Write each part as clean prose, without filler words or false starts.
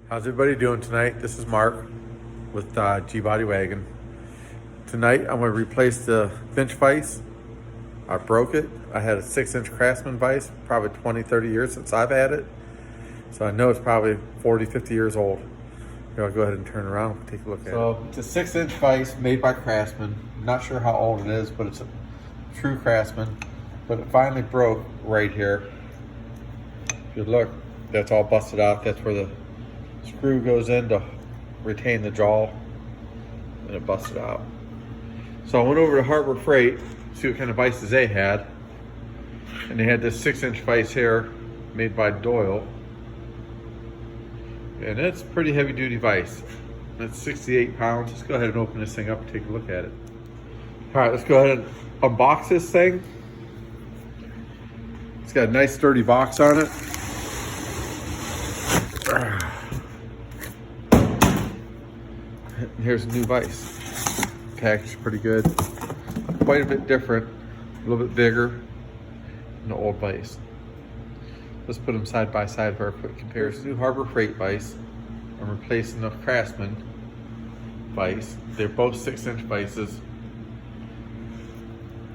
How's everybody doing tonight? This is Mark with G-Body Wagon. Tonight I'm going to replace the bench vise. I broke it. I had a 6-inch Craftsman vise, probably 20, 30 years since I've had it. So I know it's probably 40, 50 years old. Here, I'll go ahead and turn around and take a look at it. So it's a 6-inch vise made by Craftsman. I'm not sure how old it is, but it's a true Craftsman. But it finally broke right here. If you look, that's all busted out. That's where the screw goes in to retain the jaw, and it busted out. So I went over to Harbor Freight, see what kind of vices they had, and they had this 6-inch vise here made by Doyle, and it's a pretty heavy duty vise. It's 68 pounds. Let's go ahead and open this thing up and take a look at it. All right, let's go ahead and unbox this thing. It's got a nice sturdy box on it. Here's a new vise. Packaged pretty good. Quite a bit different, a little bit bigger than the old vise. Let's put them side by side for a quick comparison. New Harbor Freight vise. I'm replacing the Craftsman vise. They're both 6-inch vices.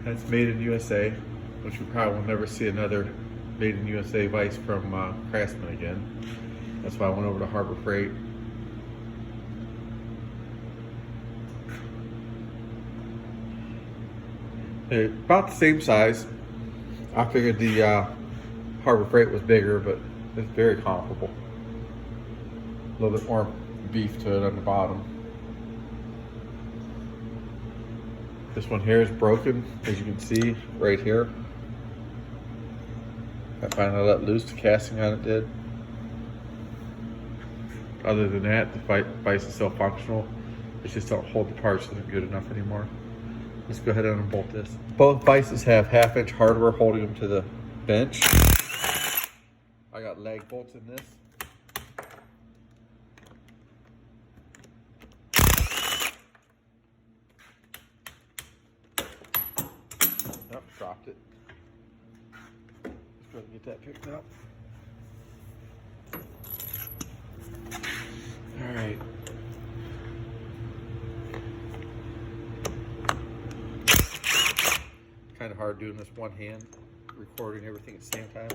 That's made in USA, which we probably will never see another made in USA vise from Craftsman again. That's why I went over to Harbor Freight. They're about the same size. I figured the Harbor Freight was bigger, but it's very comparable. A little bit more beef to it on the bottom. This one here is broken, as you can see right here. I finally let loose, the casting on it did. Other than that, the vise is still functional. It just don't hold the parts, isn't good enough anymore. Let's go ahead and unbolt this. Both vices have 1/2-inch hardware holding them to the bench. I got lag bolts in this. Oh, dropped it. Let's go ahead and get that picked up. All right. Kind of hard doing this one hand, recording everything at the same time.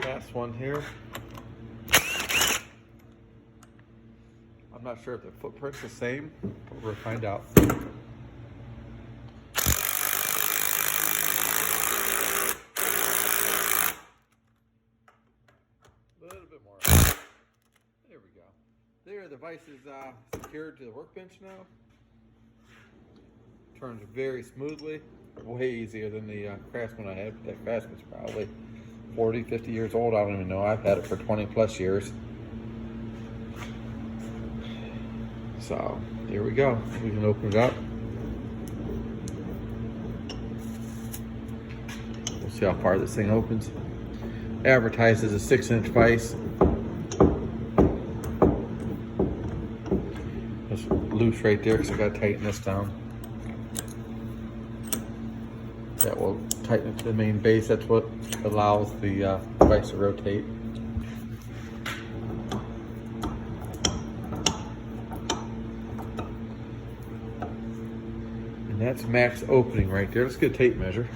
Last one here. I'm not sure if the footprint's the same, but we'll find out. A little bit more. There we go. There, the vise is secured to the workbench now. Turns very smoothly, way easier than the Craftsman I had. That Craftsman's probably 40, 50 years old. I don't even know. I've had it for 20 plus years. So, here we go. We can open it up. We'll see how far this thing opens. Advertised as a 6-inch vise. It's loose right there because I got to tighten this down. That will tighten it to the main base. That's what allows the vise to rotate. And that's max opening right there. Let's get a tape measure.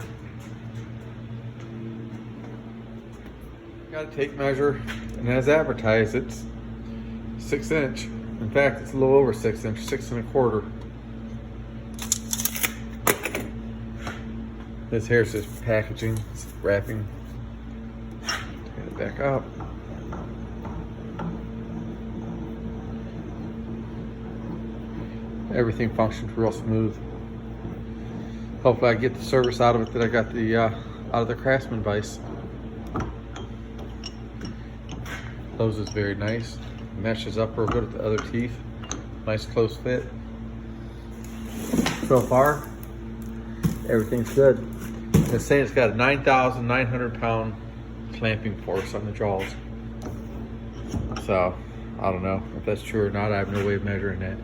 Got a tape measure, and as advertised, it's 6-inch. In fact, it's a little over 6-inch, 6 1/4. This here's just packaging, it's wrapping. Get it back up. Everything functions real smooth. Hopefully I get the service out of it that I got the out of the Craftsman vise. Closes very nice. Meshes up real good with the other teeth. Nice close fit. So far, everything's good. It's saying it's got a 9,900 pound clamping force on the jaws. So, I don't know if that's true or not. I have no way of measuring that.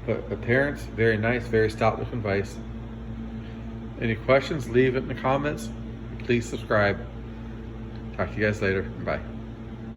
But appearance, very nice, very stout looking vise. Any questions, leave it in the comments. Please subscribe. Talk to you guys later. Bye.